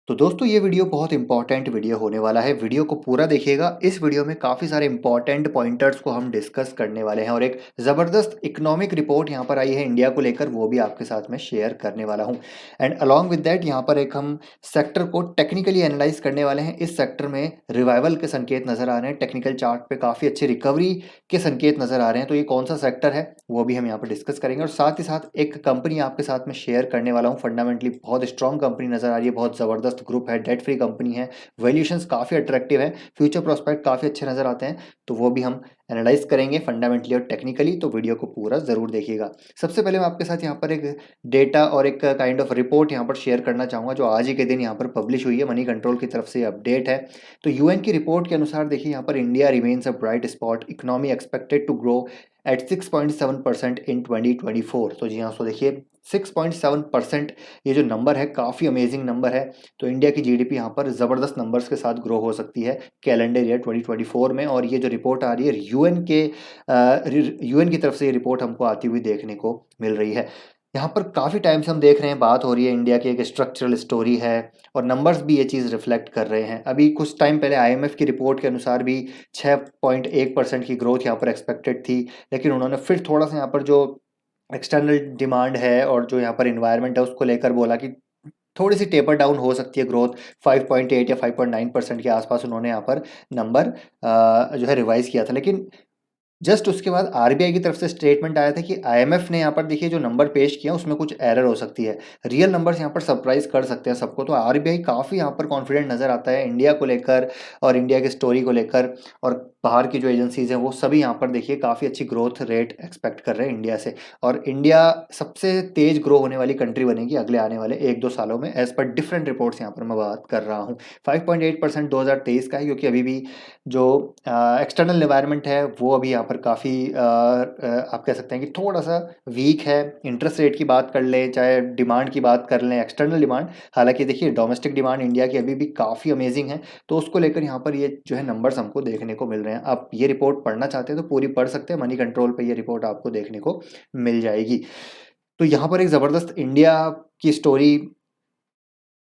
तो दोस्तों ये वीडियो बहुत इंपॉर्टेंट वीडियो होने वाला है। वीडियो को पूरा देखिएगा। इस वीडियो में काफ़ी सारे इंपॉर्टेंट पॉइंटर्स को हम डिस्कस करने वाले हैं और एक ज़बरदस्त इकोनॉमिक रिपोर्ट यहाँ पर आई है इंडिया को लेकर, वो भी आपके साथ में शेयर करने वाला हूँ। एंड अलॉन्ग विद दैट यहाँ पर एक हम सेक्टर को टेक्निकली एनालाइज करने वाले हैं। इस सेक्टर में रिवाइवल के संकेत नज़र आ रहे हैं, टेक्निकल चार्ट पे काफ़ी अच्छी रिकवरी के संकेत नज़र आ रहे हैं। तो ये कौन सा सेक्टर है वो भी हम यहाँ पर डिस्कस करेंगे और साथ ही साथ एक कंपनी आपके साथ में शेयर करने वाला हूँ। फंडामेंटली बहुत स्ट्रॉन्ग कंपनी नज़र आ रही है, बहुत ज़बरदस्त ग्रुप है, डेट फ्री कंपनी है, वैल्यूएशंस काफ़ी अट्रैक्टिव है, फ्यूचर प्रोस्पेक्ट काफ़ी अच्छे नज़र आते हैं। तो वो भी हम एनालाइज करेंगे फंडामेंटली और टेक्निकली। तो वीडियो को पूरा ज़रूर देखिएगा। सबसे पहले मैं आपके साथ यहाँ पर एक डेटा और एक काइंड ऑफ रिपोर्ट यहाँ पर शेयर करना चाहूँगा जो आज ही के दिन यहाँ पर पब्लिश हुई है। मनी कंट्रोल की तरफ से अपडेट है। तो यूएन की रिपोर्ट के अनुसार देखिए यहाँ पर India remains a bright spot, economy expected to grow at 6.7% in 2024। तो जी हाँ, सो देखिए 6.7% ये जो नंबर है काफ़ी अमेजिंग नंबर है। तो इंडिया की जीडीपी यहाँ पर ज़बरदस्त नंबर्स के साथ ग्रो हो सकती है कैलेंडर ईयर 2024 में। और ये जो रिपोर्ट आ रही है यूएन की तरफ से, ये रिपोर्ट हमको आती हुई देखने को मिल रही है। यहाँ पर काफ़ी टाइम से हम देख रहे हैं, बात हो रही है इंडिया की एक स्ट्रक्चरल स्टोरी है और नंबर्स भी ये चीज़ रिफ्लेक्ट कर रहे हैं। अभी कुछ टाइम पहले आईएमएफ की रिपोर्ट के अनुसार भी 6.1% की ग्रोथ यहाँ पर एक्सपेक्टेड थी, लेकिन उन्होंने फिर थोड़ा सा यहाँ पर जो एक्सटर्नल डिमांड है और जो यहाँ पर इन्वायरमेंट है उसको लेकर बोला कि थोड़ी सी टेपर डाउन हो सकती है ग्रोथ। 5.8 या 5.9% के आसपास उन्होंने यहाँ पर नंबर जो है रिवाइज किया था। लेकिन जस्ट उसके बाद आरबीआई की तरफ से स्टेटमेंट आया था कि आईएमएफ ने यहाँ पर देखिए जो नंबर पेश किया उसमें कुछ एरर हो सकती है, रियल नंबर्स यहाँ पर सरप्राइज कर सकते हैं सबको। तो आरबीआई काफ़ी यहाँ पर कॉन्फिडेंट नज़र आता है इंडिया को लेकर और इंडिया की स्टोरी को लेकर। और बाहर की जो एजेंसीज हैं वो सभी यहाँ पर देखिए काफ़ी अच्छी ग्रोथ रेट एक्सपेक्ट कर रहे हैं इंडिया से। और इंडिया सबसे तेज ग्रो होने वाली कंट्री बनेगी अगले आने वाले 1-2 सालों में, एज पर डिफरेंट रिपोर्ट्स यहाँ पर मैं बात कर रहा हूँ। 5.8% 2023 का है, क्योंकि अभी भी जो एक्सटर्नल एनवायरनमेंट है वो अभी यहाँ पर काफ़ी आप कह सकते हैं कि थोड़ा सा वीक है। इंटरेस्ट रेट की बात कर लें, चाहे डिमांड की बात कर लें, एक्सटर्नल डिमांड, हालांकि देखिए डोमेस्टिक डिमांड इंडिया की अभी भी काफ़ी अमेजिंग है। तो उसको लेकर यहाँ पर ये जो है नंबर्स हमको देखने को मिल रहे हैं। आप ये रिपोर्ट पढ़ना चाहते हैं तो पूरी पढ़ सकते हैं, मनी कंट्रोल पे ये रिपोर्ट आपको देखने को मिल जाएगी। तो यहाँ पर एक ज़बरदस्त इंडिया की स्टोरी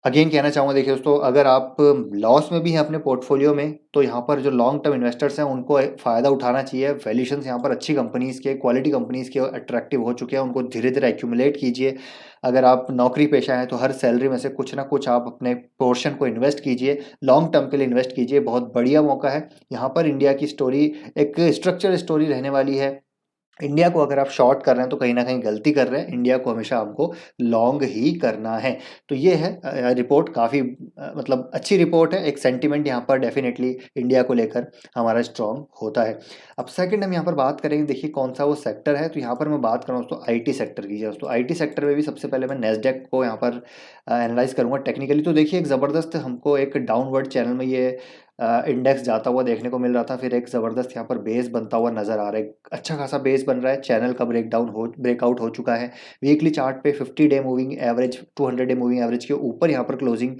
अगेन कहना चाहूँगा। देखिए दोस्तों, अगर आप लॉस में भी हैं अपने पोर्टफोलियो में तो यहाँ पर जो लॉन्ग टर्म इन्वेस्टर्स हैं उनको फ़ायदा उठाना चाहिए। वैल्यूएशंस यहाँ पर अच्छी कंपनीज़ के, क्वालिटी कंपनीज़ के अट्रैक्टिव हो चुके हैं, उनको धीरे धीरे एक्यूमुलेट कीजिए। अगर आप नौकरी पेशा हैं तो हर सैलरी में से कुछ ना कुछ आप अपने पोर्शन को इन्वेस्ट कीजिए, लॉन्ग टर्म के लिए इन्वेस्ट कीजिए। बहुत बढ़िया मौका है। यहाँ पर इंडिया की स्टोरी एक स्ट्रक्चर स्टोरी रहने वाली है। इंडिया को अगर आप शॉर्ट कर रहे हैं तो कहीं न कहीं गलती कर रहे हैं, इंडिया को हमेशा हमको लॉन्ग ही करना है। तो ये है रिपोर्ट काफ़ी मतलब अच्छी रिपोर्ट है। एक सेंटिमेंट यहाँ पर डेफ़िनेटली इंडिया को लेकर हमारा स्ट्रॉन्ग होता है। अब सेकंड हम यहाँ पर बात करेंगे, देखिए कौन-सा वो सेक्टर है। तो यहाँ पर मैं बात कर रहा हूँ दोस्तों आईटी सेक्टर की। दोस्तों आईटी सेक्टर में भी सबसे पहले मैं नैस्डैक को यहाँ पर एनालाइज़ करूँगा टेक्निकली। तो देखिए एक ज़बरदस्त हमको एक डाउनवर्ड चैनल में ये इंडेक्स जाता हुआ देखने को मिल रहा था। फिर एक ज़बरदस्त यहाँ पर बेस बनता हुआ नज़र आ रहा है, अच्छा खासा बेस बन रहा है। चैनल का ब्रेकआउट हो चुका है। वीकली चार्ट पे 50 day moving average, 200 day moving average के ऊपर यहाँ पर क्लोजिंग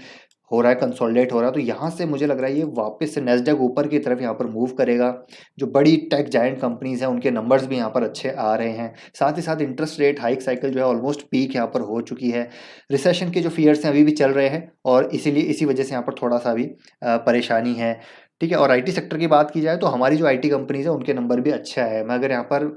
हो रहा है, कंसोलिडेट हो रहा है। तो यहाँ से मुझे लग रहा है ये वापस से नैस्डैक ऊपर की तरफ यहाँ पर मूव करेगा। जो बड़ी टेक जायंट कंपनीज हैं उनके नंबर्स भी यहाँ पर अच्छे आ रहे हैं। साथ ही साथ इंटरेस्ट रेट हाइक साइकिल जो है ऑलमोस्ट पीक यहाँ पर हो चुकी है। रिसेशन के जो फियर्स हैं अभी भी चल रहे हैं और इसीलिए इसी वजह से यहाँ पर थोड़ा सा अभी परेशानी है। ठीक है। और आईटी सेक्टर की बात की जाए तो हमारी जो आईटी कंपनीज है उनके नंबर भी अच्छा है। मैं अगर यहाँ पर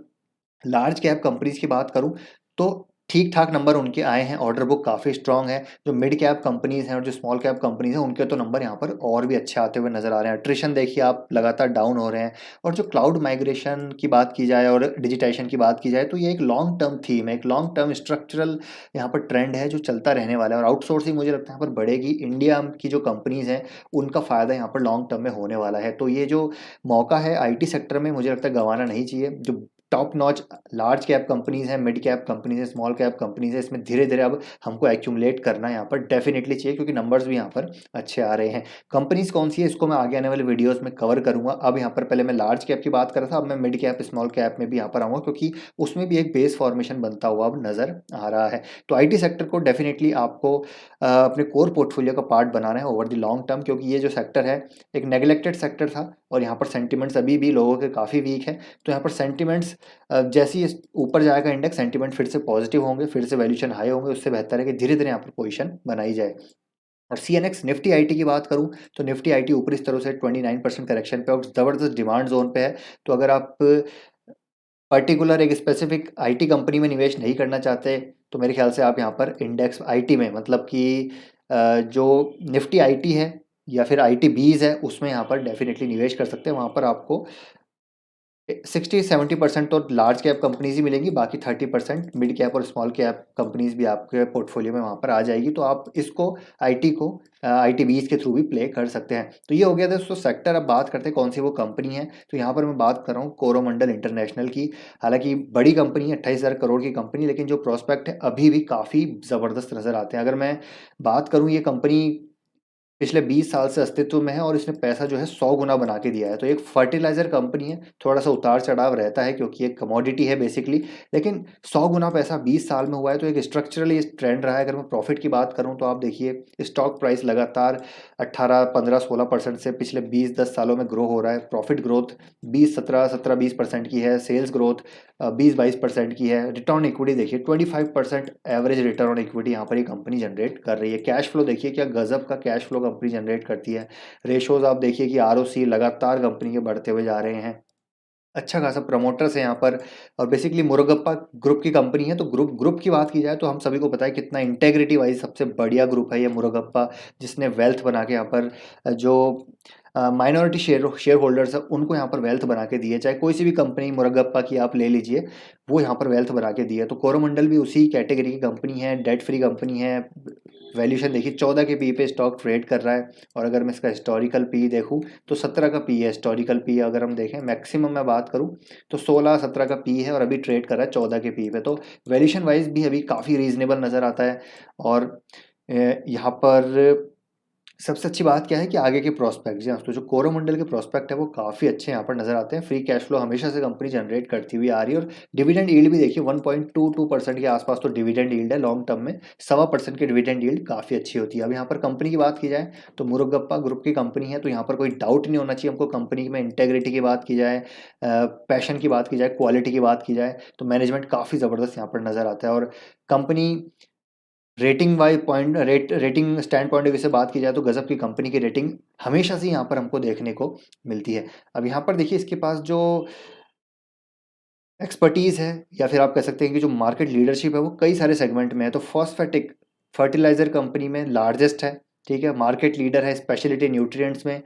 लार्ज कैप कंपनीज की बात करूं तो ठीक ठाक नंबर उनके आए हैं, ऑर्डर बुक काफ़ी स्ट्रांग है। जो मिड कैप कंपनीज हैं और जो स्मॉल कैप कंपनीज हैं उनके तो नंबर यहाँ पर और भी अच्छे आते हुए नजर आ रहे हैं। अट्रिशन देखिए आप लगातार डाउन हो रहे हैं। और जो क्लाउड माइग्रेशन की बात की जाए और डिजिटाइजेशन की बात की जाए तो ये एक लॉन्ग टर्म थीम है, एक लॉन्ग टर्म स्ट्रक्चरल यहाँ पर ट्रेंड है जो चलता रहने वाला है। और आउटसोर्सिंग मुझे लगता है यहाँ पर बढ़ेगी। इंडिया की जो कंपनीज हैं उनका फ़ायदा यहाँ पर लॉन्ग टर्म में होने वाला है। तो ये जो मौका है आईटी सेक्टर में मुझे लगता है गंवाना नहीं चाहिए। जो top notch large cap companies हैं, मिड कैप कंपनीज हैं, स्मॉल कैप कंपनीज हैं, इसमें धीरे धीरे अब हमको एक्यूमुलेट करना यहाँ पर डेफिनेटली चाहिए, क्योंकि नंबर्स भी यहाँ पर अच्छे आ रहे हैं। कंपनीज कौन सी है इसको मैं आगे आने वाले वीडियोस में कवर करूंगा। अब यहाँ पर पहले मैं लार्ज कैप की बात कर रहा था, अब मैं मिड कैप स्मॉल कैप में भी यहाँ पर आऊँगा, क्योंकि उसमें भी एक बेस फॉर्मेशन बनता हुआ अब नजर आ रहा है। तो आईटी सेक्टर को डेफिनेटली आपको अपने कोर पोर्टफोलियो का पार्ट बनाना है ओवर द लॉन्ग टर्म, क्योंकि ये जो सेक्टर है एक नेग्लेक्टेड सेक्टर था और यहाँ पर सेंटिमेंट्स अभी भी लोगों के काफ़ी वीक है। तो यहाँ पर सेंटिमेंट्स जैसे ही ऊपर जाएगा इंडेक्स, सेंटीमेंट फिर से पॉजिटिव होंगे, फिर से वैल्यूएशन हाई होंगे। उससे बेहतर है कि धीरे धीरे यहाँ पर पोजीशन बनाई जाए। और CNX निफ्टी आईटी की बात करूं तो निफ्टी आईटी ऊपरी स्तरों से 29% करेक्शन पे और ज़बरदस्त डिमांड जोन पे है। तो अगर आप पर्टिकुलर एक स्पेसिफिक आईटी कंपनी में निवेश नहीं करना चाहते तो मेरे ख्याल से आप यहाँ पर इंडेक्स आईटी में, मतलब कि जो निफ्टी आईटी है या फिर आईटी बीज है, उसमें यहाँ पर डेफिनेटली निवेश कर सकते हैं। वहाँ पर आपको 60-70% तो लार्ज कैप कंपनीज ही मिलेंगी, बाकी 30% मिड कैप और स्मॉल कैप कंपनीज भी आपके पोर्टफोलियो में वहाँ पर आ जाएगी। तो आप इसको आईटी को आईटी बीज के थ्रू भी प्ले कर सकते हैं। तो ये हो गया दोस्तों सेक्टर। अब बात करते हैं कौन सी वो कंपनी है। तो यहाँ पर मैं बात कर रहा हूँ कोरोमंडल इंटरनेशनल की। हालांकि बड़ी कंपनी है, 28,000 करोड़ की कंपनी, लेकिन जो प्रोस्पेक्ट है अभी भी काफ़ी ज़बरदस्त नज़र आते हैं। अगर मैं बात करूँ, ये कंपनी पिछले 20 साल से अस्तित्व में है और इसने पैसा जो है 100 गुना बना के दिया है। तो एक फर्टिलाइजर कंपनी है, थोड़ा सा उतार चढ़ाव रहता है क्योंकि एक कमोडिटी है बेसिकली, लेकिन 100 गुना पैसा 20 साल में हुआ है। तो एक स्ट्रक्चरली ट्रेंड रहा है। अगर मैं प्रॉफिट की बात करूं तो आप देखिए स्टॉक प्राइस लगातार 18-15-16% से पिछले 20-10 सालों में ग्रो हो रहा है। प्रॉफिट ग्रोथ 17-20% की है। सेल्स ग्रोथ 20-22% की है। रिटर्न इक्विटी देखिए 25% एवरेज रिटर्न ऑन इक्विटी यहाँ पर ये कंपनी जनरेट कर रही है। कैश फ्लो देखिए क्या गजब का कैश फ्लो कंपनी जनरेट करती है। रेशोज आप देखिए कि आरओसी लगातार कंपनी के बढ़ते हुए जा रहे हैं। अच्छा खासा प्रमोटर्स है यहाँ पर और बेसिकली मुरुगप्पा ग्रुप की कंपनी है। तो ग्रुप की बात की जाए तो हम सभी को पता है कितना इंटेग्रिटी वाइज सबसे बढ़िया ग्रुप है ये मुरुगप्पा, जिसने वेल्थ बना के यहाँ पर जो माइनॉरिटी शेयर होल्डर्स है उनको यहाँ पर वेल्थ बना के दी है। चाहे कोई सी भी कंपनी मुरुगप्पा की आप ले लीजिए, वो यहाँ पर वेल्थ बना के दी है। तो कोरोमंडल भी उसी कैटेगरी की कंपनी है, डेट फ्री कंपनी है। वैल्यूशन देखिए 14 के पी पे स्टॉक ट्रेड कर रहा है। और अगर मैं इसका हिस्टोरिकल पी देखूँ तो 17 का पी है हिस्टोरिकल पी। अगर हम देखें मैक्सिमम मैं बात करूँ तो 16-17 का पी है और अभी ट्रेड कर रहा है 14 के पी पे। तो वैल्यूशन वाइज भी अभी काफ़ी रीजनेबल नज़र आता है। और यहाँ पर सबसे अच्छी बात क्या है कि आगे के प्रोस्पेक्ट जी, तो जो कोरोमंडल के प्रोस्पेक्ट है वो काफ़ी अच्छे यहाँ पर नजर आते हैं। फ्री कैश फ्लो हमेशा से कंपनी जनरेट करती हुई आ रही है और डिविडेंड यील्ड भी देखिए 1.22% के आसपास तो डिविडेंड यील्ड है। लॉन्ग टर्म में 1.25% की डिविडेंड यील्ड काफ़ी अच्छी होती है। अब यहाँ पर कंपनी की बात की जाए तो मुरुगप्पा ग्रुप की कंपनी है, तो यहाँ पर कोई डाउट नहीं होना चाहिए हमको। कंपनी में इंटेग्रिटी की बात की जाए, पैशन की बात की जाए, क्वालिटी की बात की जाए, तो मैनेजमेंट काफ़ी ज़बरदस्त यहाँ पर नज़र आता है। और company rating stand point of view से बात की जाए तो गजब की कंपनी की रेटिंग हमेशा से यहाँ पर हमको देखने को मिलती है। अब यहाँ पर देखिए इसके पास जो एक्सपर्टीज़ है या फिर आप कह सकते हैं कि जो मार्केट लीडरशिप है वो कई सारे सेगमेंट में है। तो फॉस्फेटिक फर्टिलाइजर कंपनी में लार्जेस्ट है, ठीक है, मार्केट लीडर है स्पेशलिटी न्यूट्रिएंट्स में।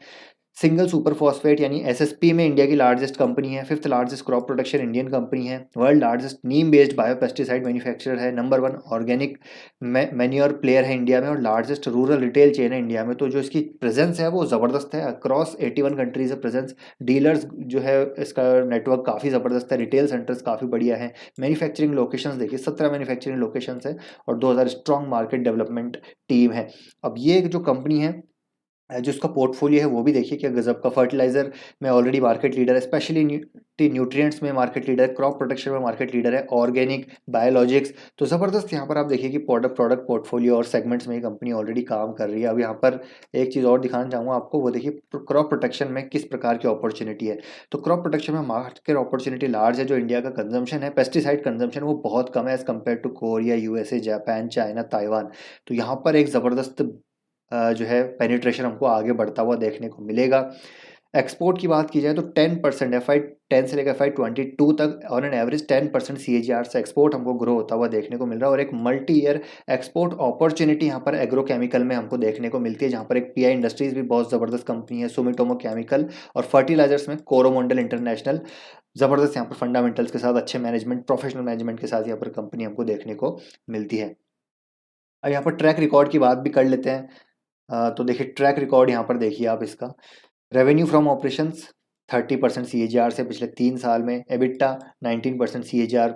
सिंगल सुपर फॉस्फेट यानी एसएसपी में इंडिया की लार्जेस्ट कंपनी है। Fifth largest crop production Indian company है। वर्ल्ड लार्जेस्ट नीम बेस्ड बायोपेस्टिसाइड मैन्युफैक्चरर है। नंबर 1 ऑर्गेनिक मैन्योर प्लेयर है इंडिया में और लार्जेस्ट रूरल रिटेल चेन है इंडिया में। तो जो इसकी प्रेजेंस है वो ज़बरदस्त है। अक्रॉस 81 कंट्रीज है प्रेजेंस। डीलर्स जो है इसका नेटवर्क काफ़ी ज़बरदस्त है। रिटेल सेंटर्स काफ़ी बढ़िया है। मैन्युफैक्चरिंग लोकेशंस देखिए 17 मैन्युफैक्चरिंग लोकेशंस है और 2000 स्ट्रॉन्ग मार्केट डेवलपमेंट टीम है। अब ये जो कंपनी है जो इसका पोर्टफोलियो है वो भी देखिए क्या गजब का। फर्टिलाइजर में ऑलरेडी मार्केट लीडर है, स्पेशली न्यूट्रिएंट्स में मार्केट लीडर है, क्रॉप प्रोटेक्शन में मार्केट लीडर है, ऑर्गेनिक बायोलॉजिक्स। तो ज़बरदस्त यहाँ पर आप देखिए कि प्रोडक्ट पोर्टफोलियो और सेगमेंट्स में ये कंपनी ऑलरेडी काम कर रही है। अब यहाँ पर एक चीज़ और दिखाना चाहूँगा आपको, वो देखिए क्रॉप प्रोटेक्शन में किस प्रकार की अपॉर्चुनिटी है। तो क्रॉप प्रोटेक्शन में मार्केट अपॉर्चुनिटी लार्ज है। जो इंडिया का कंजम्पशन है पेस्टिसाइड कंजम्पशन वो बहुत कम है as compared to Korea, USA, Japan, China, Taiwan. तो यहाँ पर एक ज़बरदस्त जो है पेनिट्रेशन हमको आगे बढ़ता हुआ देखने को मिलेगा। एक्सपोर्ट की बात की जाए तो 10% FY10 से लेकर FY22 तक ऑन एन एवरेज 10% CAGR से एक्सपोर्ट हमको ग्रो होता हुआ देखने को मिल रहा है। और एक मल्टी ईयर एक्सपोर्ट अपॉर्चुनिटी यहाँ पर एग्रोकेमिकल में हमको देखने को मिलती है, जहाँ पर एक PI इंडस्ट्रीज भी बहुत ज़बरदस्त कंपनी है, सुमिटोमो केमिकल। और फर्टिलाइजर्स में कोरोमंडल इंटरनेशनल ज़बरदस्त यहाँ पर फंडामेंटल्स के साथ अच्छे मैनेजमेंट, प्रोफेशनल मैनेजमेंट के साथ यहाँ पर कंपनी हमको देखने को मिलती है। अब यहाँ पर ट्रैक रिकॉर्ड की बात भी कर लेते हैं। तो देखिए ट्रैक रिकॉर्ड यहाँ पर देखिए आप इसका। रेवेन्यू फ्रॉम ऑपरेशंस 30% CAGR से पिछले 3 साल में। EBITDA 19% CAGR।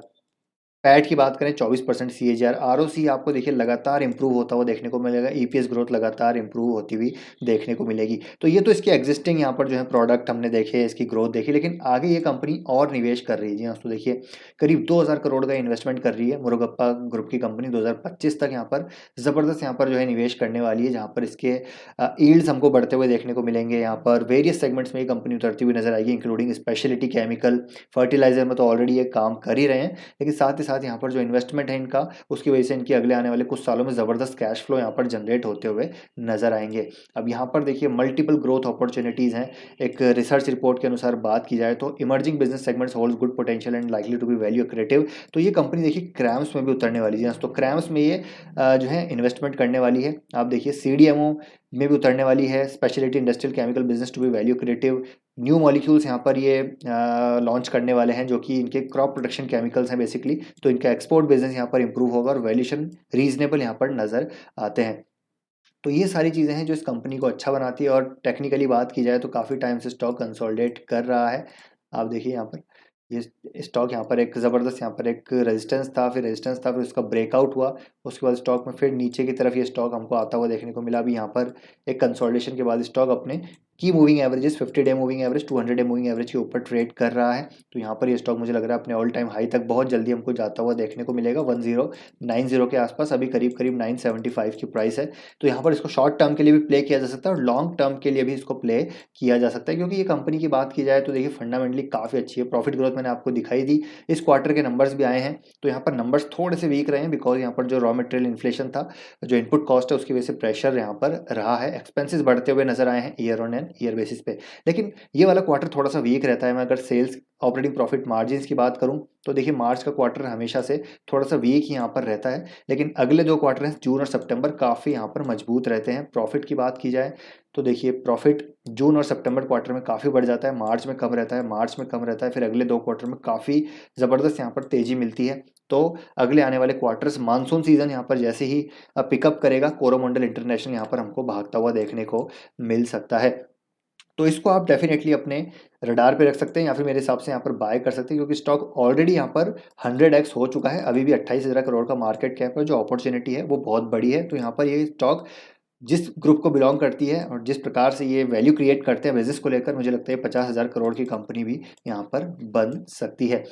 पैट की बात करें 24% CAGR। ROC आपको देखिए लगातार इंप्रूव होता हुआ देखने को मिलेगा। EPS ग्रोथ लगातार इंप्रूव होती हुई देखने को मिलेगी। तो ये तो इसके एग्जिस्टिंग यहाँ पर जो है प्रोडक्ट हमने देखे, इसकी ग्रोथ देखी, लेकिन आगे ये कंपनी और निवेश कर रही है। जी हाँ, तो देखिए करीब 2000 करोड़ का इन्वेस्टमेंट कर रही है मुरुगप्पा ग्रुप की कंपनी। 2025 तक यहाँ पर ज़बरदस्त यहाँ पर जो है निवेश करने वाली है, जहाँ पर इसके ईल्ड्स हमको बढ़ते हुए देखने को मिलेंगे। यहाँ पर वेरियस सेगमेंट्स में ये कंपनी उतरती हुई नजर आएगी, इंक्लूडिंग स्पेशलिटी केमिकल। फर्टिलाइजर में तो ऑलरेडी ये काम कर ही रहे हैं, लेकिन साथ ही साथ यहाँ पर जो इन्वेस्टमेंट है इनका, उसकी वजह से इनकी अगले आने वाले कुछ सालों में ज़बरदस्त कैश फ्लो यहाँ पर जनरेट होते हुए नजर आएंगे। अब यहाँ पर देखिए मल्टीपल ग्रोथ अपॉर्चुनिटीज़ हैं। एक रिसर्च रिपोर्ट के अनुसार बात की जाए तो emerging business segments holds good potential and likely to be value creative. तो ये कंपनी देखिए क्रैम्स में भी उतरने वाली है, तो क्रैम्स में ये जो है इन्वेस्टमेंट करने वाली है। आप देखिए CDMO में भी उतरने वाली है, speciality industrial chemical business to be value creative. New molecules यहाँ पर ये लॉन्च करने वाले हैं जो कि इनके क्रॉप प्रोटेक्शन केमिकल्स हैं बेसिकली, तो इनका एक्सपोर्ट बिजनेस यहाँ पर इंप्रूव होगा और वैल्यूएशन रीजनेबल यहाँ पर नज़र आते हैं। तो ये सारी चीज़ें हैं जो इस कंपनी को अच्छा बनाती है। और टेक्निकली बात की जाए तो काफ़ी टाइम से स्टॉक कंसोलिडेट कर रहा है। आप देखिए यहाँ पर ये स्टॉक यहाँ पर एक ज़बरदस्त यहाँ पर एक रेजिस्टेंस था, फिर उसका ब्रेकआउट हुआ, उसके बाद स्टॉक में फिर नीचे की तरफ ये स्टॉक हमको आता हुआ देखने को मिला। अभी यहाँ पर एक कंसोलिडेशन के बाद स्टॉक अपने की moving averages 50 day moving average 200 day moving average के ऊपर ट्रेड कर रहा है। तो यहाँ पर ये स्टॉक मुझे लग रहा है अपने ऑल टाइम हाई तक बहुत जल्दी हमको जाता हुआ देखने को मिलेगा 1090 के आसपास। अभी करीब करीब 975 की प्राइस है। तो यहाँ पर इसको शॉर्ट टर्म के लिए भी प्ले किया जा सकता है और लॉन्ग टर्म के लिए भी इसको प्ले किया जा सकता है, क्योंकि ये कंपनी की बात की जाए तो देखिए फंडामेंटली काफ़ी अच्छी है। प्रॉफिट ग्रोथ मैंने आपको दिखाई दी, इस क्वार्टर के नंबर्स भी आए हैं। तो यहाँ पर नंबर्स थोड़े से वीक रहे हैं बिकॉज यहाँ पर जो रॉ मटेरियल इन्फ्लेशन था, जो इनपुट कॉस्ट है, उसकी वजह से प्रेशर यहाँ पर रहा है। एक्सपेंसेस बढ़ते हुए नजर आए हैं ईयर ऑन ईयर बेसिस पे, लेकिन ये वाला क्वार्टर थोड़ा सा वीक रहता है। मैं अगर सेल्स ऑपरेटिंग प्रॉफिट मार्जिन्स की बात करूं तो देखिए मार्च का क्वार्टर हमेशा से थोड़ा सा वीक ही यहाँ पर रहता है, लेकिन अगले 2 क्वार्टर हैं जून और सितंबर काफ़ी यहाँ पर मजबूत रहते हैं। प्रॉफिट की बात की जाए तो देखिए प्रॉफिट जून और सितंबर क्वार्टर में काफ़ी बढ़ जाता है, मार्च में कम रहता है, फिर अगले 2 क्वार्टर में काफ़ी ज़बरदस्त यहाँ पर तेज़ी मिलती है। तो अगले आने वाले क्वार्टर्स मानसून सीजन यहाँ पर जैसे ही पिकअप करेगा, कोरोमंडल इंटरनेशनल यहाँ पर हमको भागता हुआ देखने को मिल सकता है। तो इसको आप डेफिनेटली अपने रडार पे रख सकते हैं या फिर मेरे हिसाब से यहाँ पर बाय कर सकते हैं, क्योंकि स्टॉक ऑलरेडी यहाँ पर 100x हो चुका है। अभी भी 28,000 करोड़ का मार्केट कैप है, जो अपॉर्चुनिटी है वो बहुत बड़ी है। तो यहाँ पर ये स्टॉक जिस ग्रुप को बिलोंग करती है और जिस प्रकार से ये वैल्यू क्रिएट करते हैं बिजनेस को लेकर, मुझे लगता है 50,000 करोड़ की कंपनी भी यहाँ पर बन सकती है।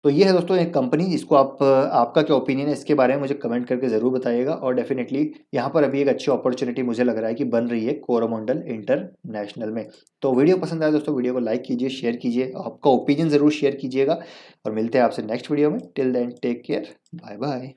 तो ये है दोस्तों एक कंपनी, इसको आप आपका क्या ओपिनियन है इसके बारे में मुझे कमेंट करके ज़रूर बताइएगा। और डेफिनेटली यहाँ पर अभी एक अच्छी अपॉर्चुनिटी मुझे लग रहा है कि बन रही है कोरोमंडल इंटरनेशनल में। तो वीडियो पसंद आया दोस्तों, वीडियो को लाइक कीजिए, शेयर कीजिए, आपका ओपिनियन ज़रूर शेयर कीजिएगा और मिलते हैं आपसे नेक्स्ट वीडियो में। Till then take care, bye bye.